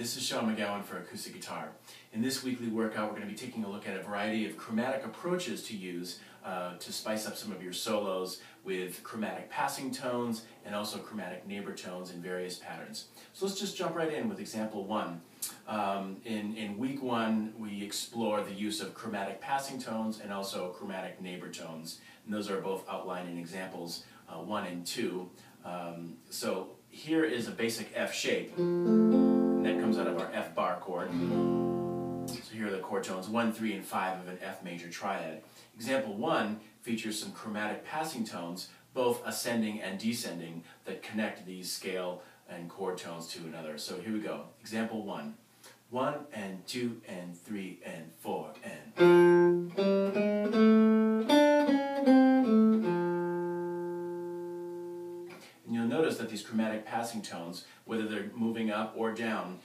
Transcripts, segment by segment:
this is Sean McGowan for Acoustic Guitar. In this weekly workout, we're going to be taking a look at a variety of chromatic approaches to use to spice up some of your solos with chromatic passing tones and also chromatic neighbor tones in various patterns. So let's just jump right in with example one. In week one, we explore the use of chromatic passing tones and also chromatic neighbor tones. And those are both outlined in examples 1 and 2. So here is a basic F shape, and that comes out of our F bar chord. So here are the chord tones 1, 3, and 5 of an F major triad. Example 1 features some chromatic passing tones, both ascending and descending, that connect these scale and chord tones to another. So here we go. Example 1. 1 and 2 and 3 and 4 and... And you'll notice that these chromatic passing tones, whether they're moving up or down,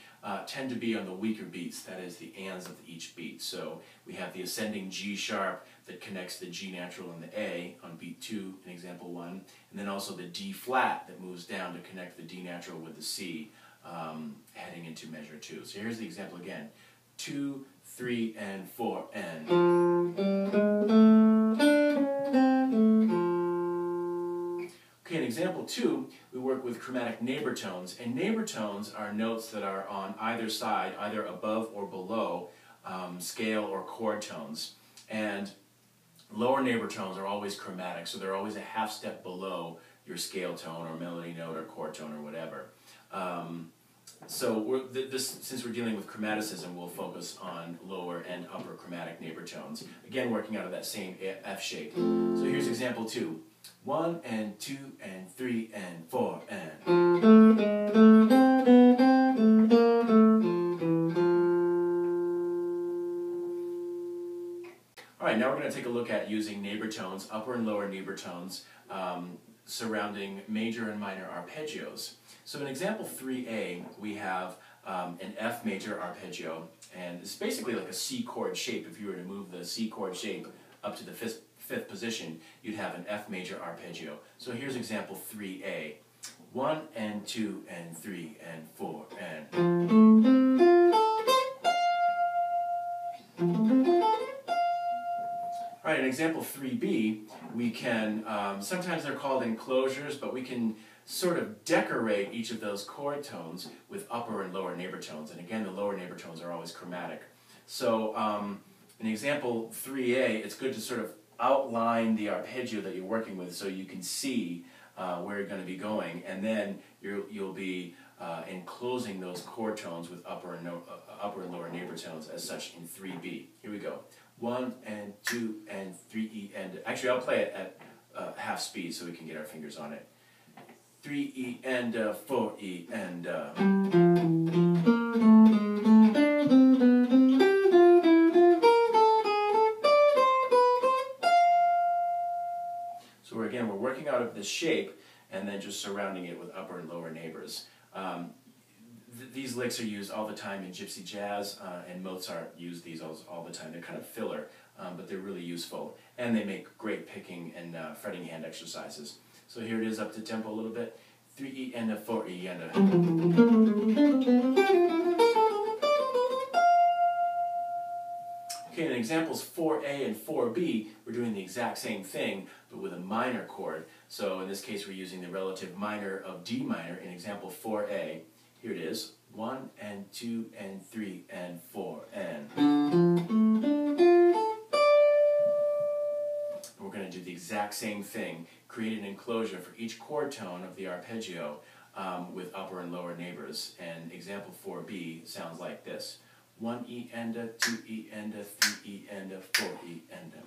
tend to be on the weaker beats, that is the ands of each beat. So we have the ascending G sharp that connects the G natural and the A on beat 2 in example 1, and then also the D flat that moves down to connect the D natural with the C heading into measure 2. So here's the example again. 2, 3, and 4, and... Okay, in example 2, we work with chromatic neighbor tones, and neighbor tones are notes that are on either side, either above or below scale or chord tones. And lower neighbor tones are always chromatic, so they're always a half step below your scale tone or melody note or chord tone or whatever. Since we're dealing with chromaticism, we'll focus on lower and upper chromatic neighbor tones. Again, working out of that same F shape. So here's example 2. 1 and 2 and 3 and 4 and... Alright, now we're going to take a look at using neighbor tones, upper and lower neighbor tones, surrounding major and minor arpeggios. So in example 3A, we have an F major arpeggio, and it's basically like a C chord shape. If you were to move the C chord shape up to the fifth position, you'd have an F major arpeggio. So here's example 3A. 1 and 2 and 3 and 4 and... Alright, in example 3B, we can, sometimes they're called enclosures, but we can sort of decorate each of those chord tones with upper and lower neighbor tones. And again, the lower neighbor tones are always chromatic. So in example 3A, it's good to sort of outline the arpeggio that you're working with so you can see where you're going to be going, and then you'll be enclosing those chord tones with upper and lower neighbor tones as such in 3B. Here we go. 1 and 2 and 3E and... Actually, I'll play it at half speed so we can get our fingers on it. 3E and 4E and... So we're working out of this shape and then just surrounding it with upper and lower neighbors. These licks are used all the time in gypsy jazz, and Mozart used these all the time. They're kind of filler, but they're really useful, and they make great picking and fretting hand exercises. So here it is up to tempo a little bit. 3E and a 4E and a... Okay, in examples 4A and 4B, we're doing the exact same thing, but with a minor chord. So in this case, we're using the relative minor of D minor in example 4A. Here it is. 1 and 2 and 3 and 4 and... We're going to do the exact same thing. Create an enclosure for each chord tone of the arpeggio with upper and lower neighbors. And example 4B sounds like this. 1E and a, 2E and a, 3E and a, 4E and a.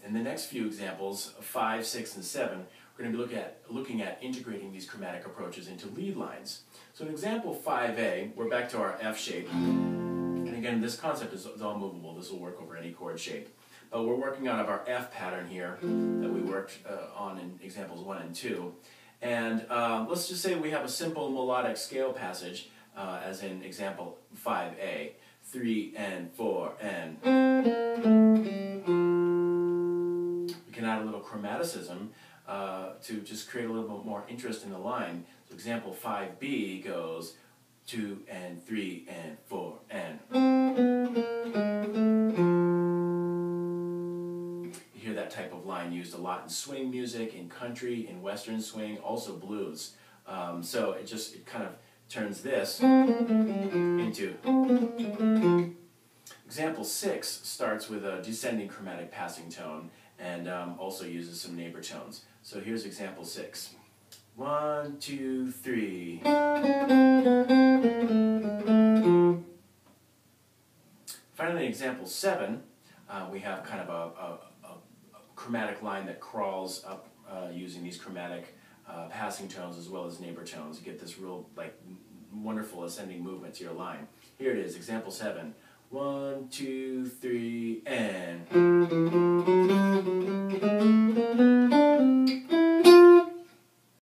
In the next few examples, 5, 6, and 7, we're going to be looking at integrating these chromatic approaches into lead lines. So in example 5A, we're back to our F shape. And again, this concept is all movable. This will work over any chord shape. But we're working out of our F pattern here that we worked on in examples 1 and 2. And let's just say we have a simple melodic scale passage, as in example 5A. 3 and 4 and... chromaticism to just create a little bit more interest in the line. So example 5B goes 2 and 3 and 4 and. You hear that type of line used a lot in swing music, in country, in western swing, also blues. So it kind of turns this into. Example 6 starts with a descending chromatic passing tone and also uses some neighbor tones. So here's example 6. 1, 2, 3. Finally, example 7, we have kind of a chromatic line that crawls up using these chromatic passing tones as well as neighbor tones. You get this real wonderful ascending movement to your line. Here it is, example 7. 1, 2, 3, and.